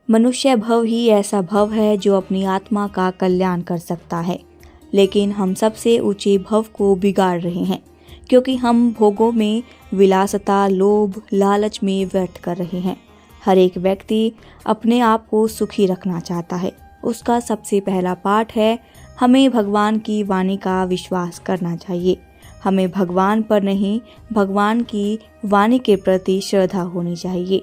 मनुष्य भव ही ऐसा भव है जो अपनी आत्मा का कल्याण कर सकता है, लेकिन हम सबसे ऊंचे भव को बिगाड़ रहे हैं क्योंकि हम भोगों में विलासता, लोभ, लालच में व्यर्थ कर रहे हैं। हर एक व्यक्ति अपने आप को सुखी रखना चाहता है। उसका सबसे पहला पाठ है, हमें भगवान की वाणी का विश्वास करना चाहिए। हमें भगवान पर नहीं, भगवान की वाणी के प्रति श्रद्धा होनी चाहिए।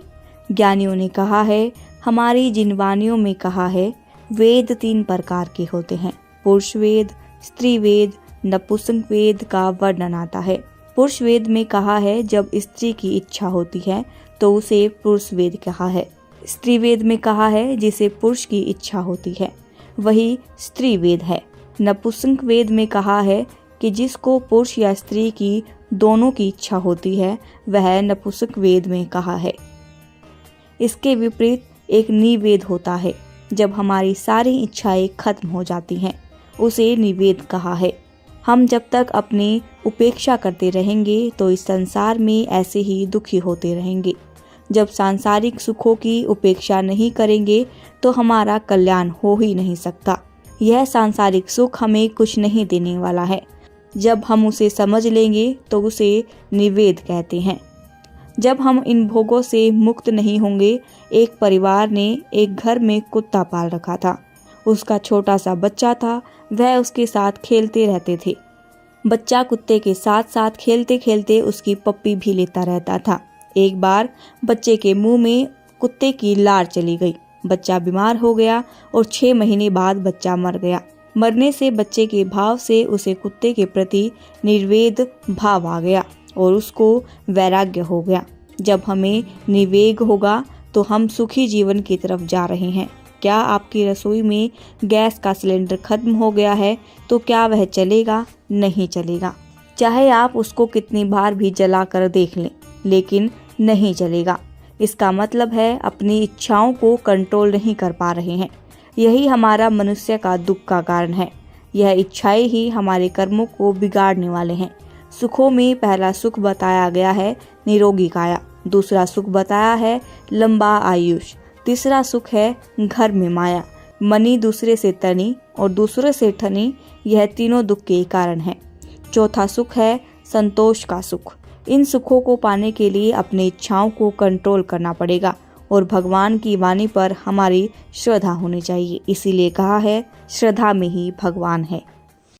ज्ञानियों ने कहा है, हमारी जिन वाणियों में कहा है, वेद 3 प्रकार के होते हैं। पुरुष वेद, स्त्री वेद, नपुंसक वेद का वर्णन आता है। पुरुष वेद में कहा है जब स्त्री की इच्छा होती है तो उसे पुरुष वेद कहा है। स्त्री वेद में कहा है जिसे पुरुष की इच्छा होती है वही स्त्री वेद है। नपुंसक वेद में कहा है कि जिसको पुरुष या स्त्री की दोनों की इच्छा होती है वह नपुंसक वेद में कहा है। इसके विपरीत एक निवेद होता है, जब हमारी सारी इच्छाएं खत्म हो जाती हैं, उसे निवेद कहा है। हम जब तक अपनी उपेक्षा करते रहेंगे तो इस संसार में ऐसे ही दुखी होते रहेंगे। जब सांसारिक सुखों की उपेक्षा नहीं करेंगे तो हमारा कल्याण हो ही नहीं सकता। यह सांसारिक सुख हमें कुछ नहीं देने वाला है। जब हम उसे समझ लेंगे तो उसे निवेद कहते हैं। जब हम इन भोगों से मुक्त नहीं होंगे। एक परिवार ने एक घर में कुत्ता पाल रखा था। उसका छोटा सा बच्चा था, वह उसके साथ खेलते रहते थे। बच्चा कुत्ते के साथ साथ खेलते खेलते उसकी पप्पी भी लेता रहता था। एक बार बच्चे के मुंह में कुत्ते की लार चली गई। बच्चा बीमार हो गया और 6 महीने बाद बच्चा मर गया। मरने से बच्चे के भाव से उसे कुत्ते के प्रति निर्वेद भाव आ गया और उसको वैराग्य हो गया। जब हमें निवेग होगा तो हम सुखी जीवन की तरफ जा रहे हैं। क्या आपकी रसोई में गैस का सिलेंडर खत्म हो गया है तो क्या वह चलेगा? नहीं चलेगा। चाहे आप उसको कितनी बार भी जला कर देख लें, लेकिन नहीं चलेगा। इसका मतलब है अपनी इच्छाओं को कंट्रोल नहीं कर पा रहे हैं। यही हमारा मनुष्य का दुख का कारण है। यह इच्छाएं ही हमारे कर्मों को बिगाड़ने वाले हैं। सुखों में पहला सुख बताया गया है निरोगी काया, दूसरा सुख बताया है लंबा आयुष, तीसरा सुख है घर में माया, मनी दूसरे से तनी और दूसरे से ठनी, यह तीनों दुख के कारण है। चौथा सुख है संतोष का सुख। इन सुखों को पाने के लिए अपनी इच्छाओं को कंट्रोल करना पड़ेगा और भगवान की वाणी पर हमारी श्रद्धा होनी चाहिए। इसीलिए कहा है, श्रद्धा में ही भगवान है।